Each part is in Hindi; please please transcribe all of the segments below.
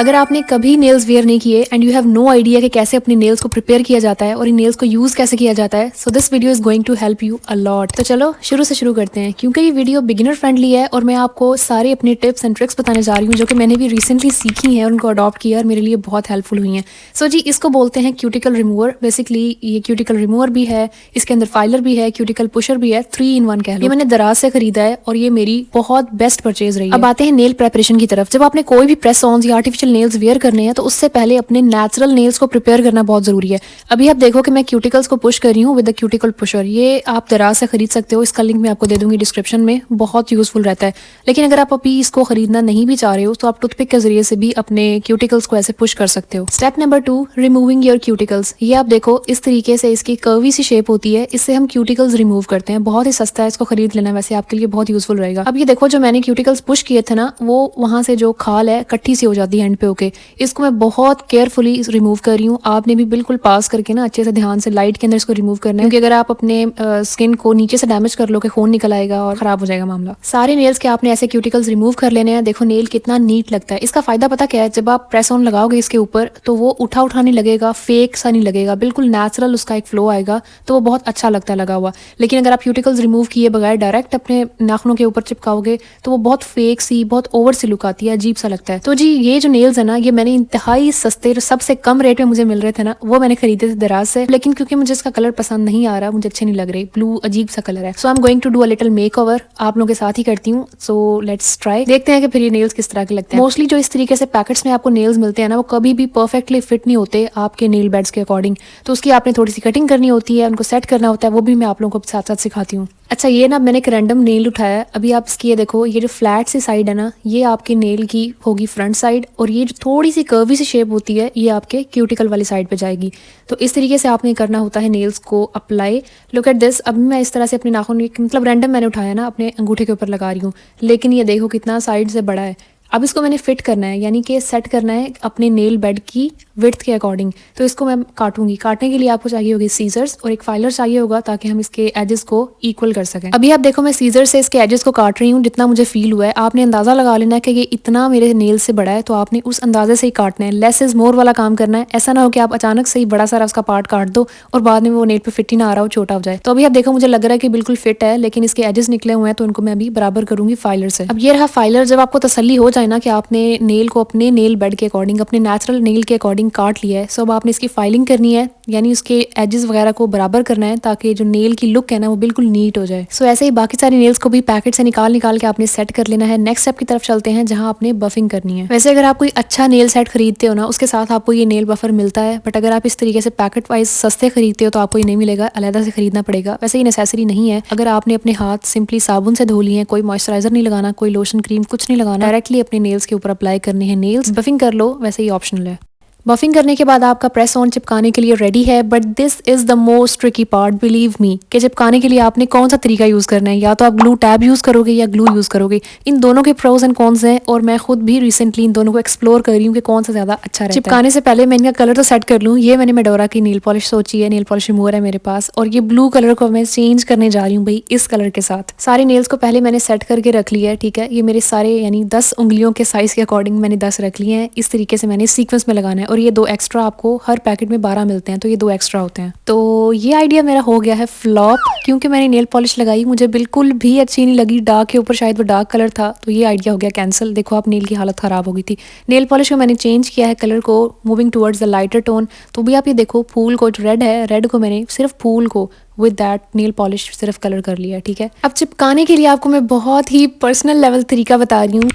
अगर आपने कभी नेल्स वेयर नहीं किए and you have no idea कि कैसे अपने नेल्स को प्रिपेयर किया जाता है और इन नेल्स को यूज कैसे किया जाता है, so this video is going to help you a lot. तो चलो शुरू से शुरू करते हैं, क्योंकि ये वीडियो बिगिनर फ्रेंडली है और मैं आपको सारे अपने टिप्स एंड ट्रिक्स बताने जा रही हूँ जो कि मैंने भी रिसेंटली सीखी हैं और उनको अडॉप्ट किया और मेरे लिए बहुत हेल्पफुल हुई हैं। सो जी, इसको बोलते हैं क्यूटिकल रिमूवर। बेसिकली ये क्यूटिकल रिमूवर भी है, इसके अंदर फाइलर भी है, क्यूटिकल पुशर भी है, 3 in 1 कह लो। ये मैंने दराज से खरीदा है और ये मेरी बहुत बेस्ट परचेज रही है। अब आते हैं नेल प्रेपरेशन की तरफ। जब आपने कोई भी प्रेस ऑन या आर्टिफिशियल नेल्स वेयर करने हैं तो उससे पहले अपने नेचुरल नेल्स को प्रिपेयर करना बहुत जरूरी है। अभी आप देखो कि मैं क्यूटिकल्स को पुश कर रही हूँ विद द क्यूटिकल पुशर। ये आप दराज से खरीद सकते हो, इसका लिंक मैं आपको दे दूंगी डिस्क्रिप्शन में, बहुत यूजफुल रहता है। लेकिन अगर आप अभी इसको खरीदना नहीं भी चाह रहे हो तो आप टूथपिक के जरिए से भी अपने क्यूटिकल्स को ऐसे पुश कर सकते हो। Step number 2, removing your cuticles. ये आप देखो इस तरीके से इसकी कर्वी सी शेप होती है, इससे हम क्यूटिकल्स रिमूव करते हैं। बहुत ही सस्ता है, इसको खरीद लेना, वैसे आपके लिए बहुत यूजफुल रहेगा। अब ये देखो जो मैंने क्यूटिकल्स पुश किए थे ना, वो वहां से जो खाल है कट्ठी सी हो जाती है एंड पे होके। इसको मैं बहुत केयरफुली रिमूव कर रही हूँ। आपने भी बिल्कुल पास करके ना अच्छे से ध्यान से लाइट के अंदर इसको रिमूव करना है, क्योंकि अगर आप अपने स्किन को नीचे से डैमेज कर लो कि खून निकल आएगा और खराब हो जाएगा मामला। सारे नेल्स के आपने ऐसे क्यूटिकल्स रिमूव कर लेने हैं। देखो नेल कितना नीट लगता है। इसका फायदा पता क्या है, जब आप प्रेस ऑन लगाओगे इसके ऊपर तो वो उठा नहीं लगेगा, फेक सा नहीं लगेगा, बिल्कुल नेचुरल उसका एक फ्लो आएगा, तो वो बहुत अच्छा लगता है लगा हुआ। लेकिन अगर आप क्यूटिकल्स रिमूव किए बगैर डायरेक्ट अपने नाखूनों के ऊपर चिपकाओगे तो वो बहुत फेक सी, बहुत ओवर सी लुक आती है, अजीब सा लगता है। तो जी ये जो नेल्स है ना, ये मैंने इंतहाई सस्ते, सबसे कम रेट में मुझे मिल रहे थे ना, वो मैंने खरीदे थे दराज से। लेकिन क्योंकि मुझे इसका कलर पसंद नहीं आ रहा, मुझे अच्छे नहीं लग रहे, ब्लू अजीब सा कलर है, so I am going to do a little makeover. आप लोगों के साथ ही करती हूँ, सो लेट्स ट्राई। देखते हैं कि फिर ये नेल्स किस तरह के लगते हैं। मोस्टली जो इस तरीके से पैकेट्स में आपको नेल्स मिलते हैं ना, वो कभी भी परफेक्टली फिट नहीं होते आपके नेल बेड्स के अकॉर्डिंग, तो उसकी आपने थोड़ी सी कटिंग करनी होती है, उनको सेट करना होता है, वो भी मैं आप लोगों को साथ साथ सिखाती हूँ। अच्छा, ये ना मैंने एक रैंडम नेल उठाया है। अभी आप इसकी ये देखो, ये जो फ्लैट सी साइड है ना, ये आपके नेल की होगी फ्रंट साइड, और ये जो थोड़ी सी कर्वी सी शेप होती है ये आपके क्यूटिकल वाली साइड पे जाएगी। तो इस तरीके से आपने करना होता है नेल्स को अप्लाई। Look at this. अभी मैं इस तरह से अपने नाखून, मतलब रैंडम मैंने उठाया ना, अपने अंगूठे के ऊपर लगा रही हूँ, लेकिन ये देखो कितना साइड से बड़ा है। अब इसको मैंने फिट करना है, यानी कि सेट करना है अपने नेल बेड की विड्थ के अकॉर्डिंग। तो इसको मैं काटूंगी। काटने के लिए आपको चाहिए होगी सीजर्स और एक फाइलर चाहिए होगा, ताकि हम इसके एजेस को इक्वल कर सकें। अभी आप देखो मैं सीजर से इसके एजेस को काट रही हूँ जितना मुझे फील हुआ है। आपने अंदाजा लगा लेना है कि ये इतना मेरे नेल से बड़ा है, तो आपने उस अंदाजे से ही काटना है। लेस इज मोर वाला काम करना है। ऐसा ना हो कि आप अचानक से ही बड़ा सारा उसका पार्ट काट दो और बाद में वो नेल पे फिट ही ना आ रहा हो, छोटा हो जाए। तो अभी आप देखो मुझे लग रहा है कि बिल्कुल फिट है, लेकिन इसके एजेस निकले हुए हैं, तो उनको मैं अभी बराबर करूंगी फाइलर से। अब ये रहा फाइलर। जब आपको तसल्ली हो जाए ना कि आपने नेल को अपने नेल बेड के अकॉर्डिंग, अपने नेचुरल नेल के अकॉर्डिंग काट लिया है, सो अब आपने इसकी फाइलिंग करनी है, यानी उसके एजेस वगैरह को बराबर करना है, ताकि जो नेल की लुक है ना वो बिल्कुल नीट हो जाए। सो ऐसे ही बाकी सारी नेल्स को भी पैकेट से निकाल के आपने सेट कर लेना है। नेक्स्ट स्टेप की तरफ चलते हैं, जहां आपने बफिंग करनी है। वैसे अगर आप कोई अच्छा नेल सेट खरीदते हो ना, उसके साथ आपको ये नेल बफर मिलता है, बट अगर आप इस तरीके से पैकेट वाइज सस्ते खरीदते हो तो आपको ये नहीं मिलेगा, अलग से खरीदना पड़ेगा। वैसे ये नेसेसरी नहीं है। अगर आपने अपने हाथ सिंपली साबुन से धो लिए हैं, कोई मॉइस्चराइजर नहीं लगाना, कोई लोशन क्रीम कुछ नहीं लगाना, डायरेक्टली अपने नेल्स के ऊपर अप्लाई करने हैं नेल्स। बफिंग कर लो, वैसे ही ऑप्शनल है। बफिंग करने के बाद आपका प्रेस ऑन चिपकाने के लिए रेडी है, but this is the most tricky part, believe me, कि चिपकाने के लिए आपने कौन सा तरीका यूज करना है। या तो आप ग्लू टैब यूज करोगे या ग्लू यूज करोगे। इन दोनों के प्रोज एंड कॉन्स हैं, और मैं खुद भी रिसेंटली इन दोनों को एक्सप्लोर कर रही हूँ कि कौन सा ज्यादा अच्छा रहता है। चिपकाने से पहले मैं इनका कलर तो सेट कर लूँ। ये मैंने मेडोरा की नेल पॉलिश सोची है, नेल पॉलिश रिमूवर है मेरे पास, और ये ब्लू कलर को मैं चेंज करने जा रही हूँ भाई इस कलर के साथ। सारे नेल्स को पहले मैंने सेट करके रख लिया है, ठीक है। ये मेरे सारे यानी 10 उंगलियों के साइज के अकॉर्डिंग मैंने 10 रख लिए हैं। इस तरीके से मैंने सीक्वेंस में लगाना है, और ये 2 एक्स्ट्रा आपको हर पैकेट में 12 मिलते हैं, तो ये 2 एक्स्ट्रा होते हैं। तो ये आइडिया मेरा हो गया है फ्लॉप, क्योंकि मैंने नेल पॉलिश लगाई, मुझे बिल्कुल भी अच्छी नहीं लगी। डार्क के ऊपर शायद वो डार्क कलर था, तो ये आइडिया हो गया कैंसिल। देखो आप नेल की हालत खराब हो गई थी। नेल पॉलिश को मैंने चेंज किया है कलर को, moving towards the lighter tone. तो भी आप ये देखो फूल को, जो रेड है, रेड को मैंने सिर्फ फूल को विद दैट नेल पॉलिश सिर्फ कलर कर लिया, ठीक है। अब चिपकाने के लिए आपको मैं बहुत ही पर्सनल लेवल तरीका बता रही हूँ।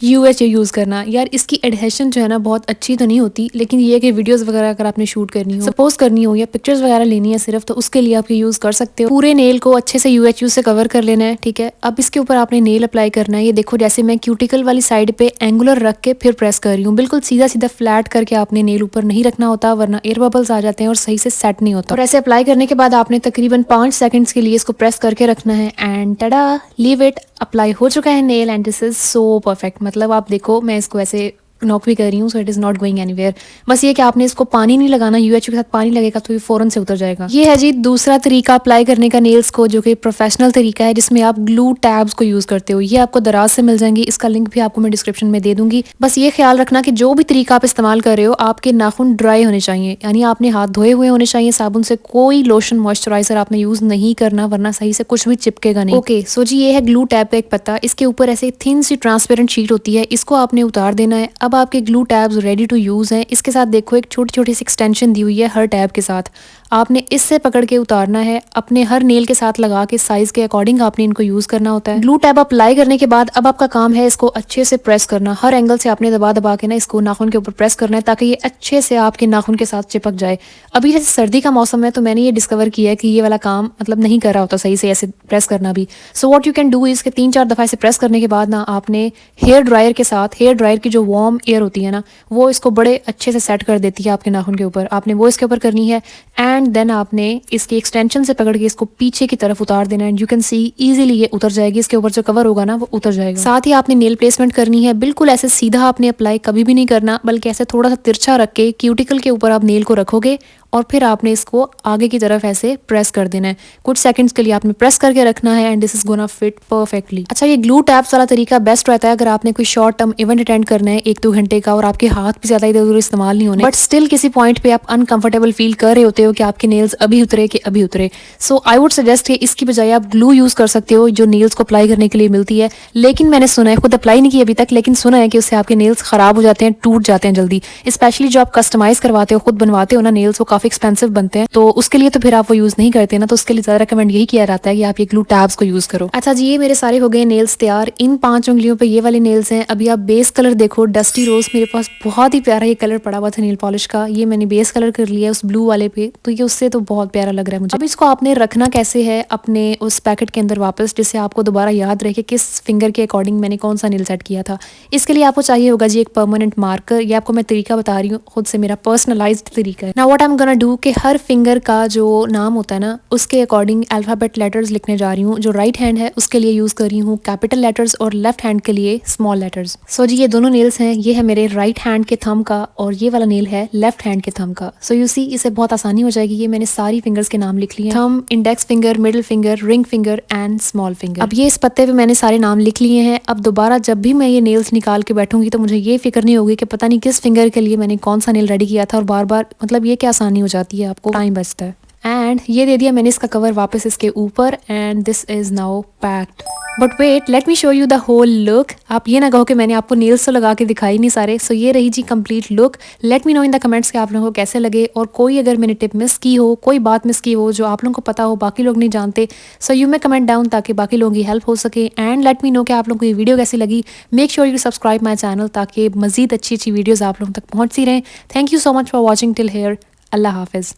UHA यूज़ करना। यार इसकी एडहेशन जो है ना बहुत अच्छी तो नहीं होती, लेकिन ये है कि वीडियोस वगैरह अगर आपने शूट करनी हो, सपोज करनी हो, या पिक्चर्स वगैरह लेनी है सिर्फ, तो उसके लिए आप ये यूज़ कर सकते हो। पूरे नेल को अच्छे से UHU से कवर कर लेना है, ठीक है। अब इसके ऊपर आपने नेल अप्लाई करना है। ये देखो जैसे मैं क्यूटिकल वाली साइड पे एंगुलर रख के फिर प्रेस कर रही हूँ, बिल्कुल सीधा सीधा फ्लैट करके आपने नेल ऊपर नहीं रखना होता, वरना एयर बबल्स आ जाते हैं और सही से सेट नहीं होता। और ऐसे अप्लाई करने के बाद आपने तकरीबन 5 सेकंड्स के लिए इसको प्रेस करके रखना है, एंड टडा, लीव इट। अप्लाई हो चुका है nail, and this is so perfect. मतलब आप देखो मैं इसको ऐसे नॉक भी कर रही हूँ, so it is not going anywhere. बस ये कि आपने इसको पानी नहीं लगाना, UHU के साथ पानी लगेगा तो ये फ़ौरन से उतर जाएगा। ये है जी दूसरा तरीका अप्लाई करने का नेल्स को, जो कि प्रोफेशनल तरीका है, जिसमें आप ग्लू टैब्स को यूज़ करते हो। ये आपको दराज से मिल जाएंगी, इसका लिंक भी आपको मैं डिस्क्रिप्शन में दे दूंगी। बस ये ख्याल रखना कि जो भी तरीका आप इस्तेमाल कर रहे हो, आपके नाखून ड्राई होने चाहिए, यानी आपने हाथ धोए हुए होने चाहिए साबुन से। कोई लोशन मॉइस्चराइजर आपने यूज़ नहीं करना, वरना सही से कुछ भी चिपकेगा नहीं। ओके, सो जी ये है ग्लू टैब का एक पत्ता। इसके ऊपर ऐसे थिन सी ट्रांसपेरेंट शीट होती है, इसको आपने उतार देना है। अब आपके glue tabs ready to use हैं। इसके साथ देखो एक छोटी छोटी सी एक्सटेंशन दी हुई है हर टैब के साथ, आपने इससे पकड़ के उतारना है। अपने हर नेल के साथ लगा के साइज के अकॉर्डिंग आपने इनको यूज करना होता है। ग्लू टैब अप्लाई करने के बाद अब आपका काम है इसको अच्छे से प्रेस करना। हर एंगल से आपने दबा दबा के ना इसको नाखून के ऊपर प्रेस करना है, ताकि ये अच्छे से आपके नाखून के साथ चिपक जाए। अभी जैसे सर्दी का मौसम है, तो मैंने ये डिस्कवर किया है कि ये वाला काम मतलब नहीं कर रहा होता सही से ऐसे प्रेस करना भी। So what you can do इसके 3-4 दफा से प्रेस करने के बाद ना आपने हेयर ड्रायर के साथ, हेयर ड्रायर की जो वार्म एयर होती है ना, वो इसको बड़े अच्छे से सेट कर देती है आपके नाखून के ऊपर। आपने वो इसके ऊपर करनी है एंड देन आपने इसकी एक्सटेंशन से पकड़ के इसको पीछे की तरफ उतार देना है। यू कैन सी इजीली ये उतर जाएगी, इसके ऊपर जो कवर होगा ना वो उतर जाएगा। साथ ही आपने नेल प्लेसमेंट करनी है, बिल्कुल ऐसे सीधा आपने अप्लाई कभी भी नहीं करना, बल्कि ऐसे थोड़ा सा तिरछा रख के क्यूटिकल के ऊपर आप नेल को रखोगे और फिर आपने इसको आगे की तरफ ऐसे प्रेस कर देना है। कुछ सेकंड्स के लिए आपने प्रेस करके रखना है and this is gonna fit perfectly. अच्छा, ये ग्लू टैब्स वाला तरीका बेस्ट रहता है अगर आपने कोई शॉर्ट टर्म इवेंट अटेंड करना है 1-2 घंटे का और आपके हाथ भी ज्यादा इधर उधर इस्तेमाल नहीं होने, बट स्टिल किसी पॉइंट पे आप अनकंफर्टेबल फील कर रहे होते हो कि आपके नेल्स अभी उतरे कि अभी उतरे। सो आई वुड सजेस्ट कि इसकी बजाय आप ग्लू यूज कर सकते हो, जो नेल्स को अप्लाई करने के लिए मिलती है। लेकिन मैंने सुना है, खुद अप्लाई नहीं की अभी तक, लेकिन सुना है कि उससे आपके नेल्स खराब हो जाते हैं, टूट जाते हैं जल्दी। स्पेशली जो आप कस्टमाइज करवाते हो, खुद बनवाते हो ना नेल्स, वो काफी एक्सपेंसिव बनते हैं, तो उसके लिए तो फिर आप वो यूज नहीं करते ना, तो उसके लिए ज्यादा रिकमेंड यही किया जाता है कि आप ये ग्लू टैब्स को यूज करो। अच्छा जी, ये मेरे सारे हो गए नेल्स तैयार। इन 5 उंगलियों पे ये वाले नेल्स हैं। अभी आप बेस कलर देखो, डस्टी रोज मेरे पास बहुत ही प्यारा ये कलर पड़ा हुआ था नेल पॉलिश का, ये मैंने बेस कलर कर लिया उस ब्लू वाले पे, तो ये उससे तो बहुत प्यारा लग रहा है मुझे। अब इसको आपने रखना कैसे है अपने उस पैकेट के अंदर वापस, जिससे आपको दोबारा याद रहे कि किस फिंगर के अकॉर्डिंग मैंने कौन सा नेल सेट किया था। इसके लिए आपको चाहिए होगा जी एक परमानेंट मार्कर। ये आपको मैं तरीका बता रही हूँ, खुद से मेरा पर्सनलाइज्ड तरीका है। Now what I am gonna do कि हर फिंगर का जो नाम होता है ना, उसके अकॉर्डिंग अल्फाबेट लेटर्स लिखने जा रही हूँ। जो राइट हैंड है उसके लिए यूज कर रही हूँ कैपिटल लेटर्स और लेफ्ट हैंड के लिए स्मॉल लेटर्स। सो जी ये दोनों नेल्स हैं, ये है मेरे राइट हैंड के थंब का और ये वाला नेल है लेफ्ट हैंड के थंब का। सो यू सी, इसे बहुत आसानी हो जाएगी। ये मैंने सारी फिंगर्स के नाम लिख लिए, thumb, index finger, middle finger, ring finger and small finger. अब ये इस पत्ते पे मैंने सारे नाम लिख लिए हैं। अब दोबारा जब भी मैं ये नेल्स निकाल के बैठूंगी तो मुझे ये फिक्र नहीं होगी कि पता नहीं किस फिंगर के लिए मैंने कौन सा नेल रेडी किया था, और बार बार मतलब ये क्या आसानी हो जाती है, आपको टाइम बचता है। एंड ये दे दिया मैंने इसका कवर वापस इसके ऊपर and this is now packed. But wait, let me show you the whole look. आप ये ना कहो कि मैंने आपको नेल्स तो लगा के दिखाई नहीं सारे। सो ये रही जी complete look. Let me know in the comments कि आप लोगों को कैसे लगे, और कोई अगर मैंने टिप मिस की हो, कोई बात मिस की हो जो आप लोगों को पता हो बाकी लोग नहीं जानते, so you may comment down ताकि बाकी लोगों की हेल्प हो सके। एंड लेट मी नो कि आप लोगों को ये वीडियो कैसी लगी। Make sure you subscribe my channel ताकि मजीद अच्छी अच्छी वीडियोज़ आप लोगों तक पहुँचती रहें। Thank you so much for watching till here. अल्लाह हाफिज़।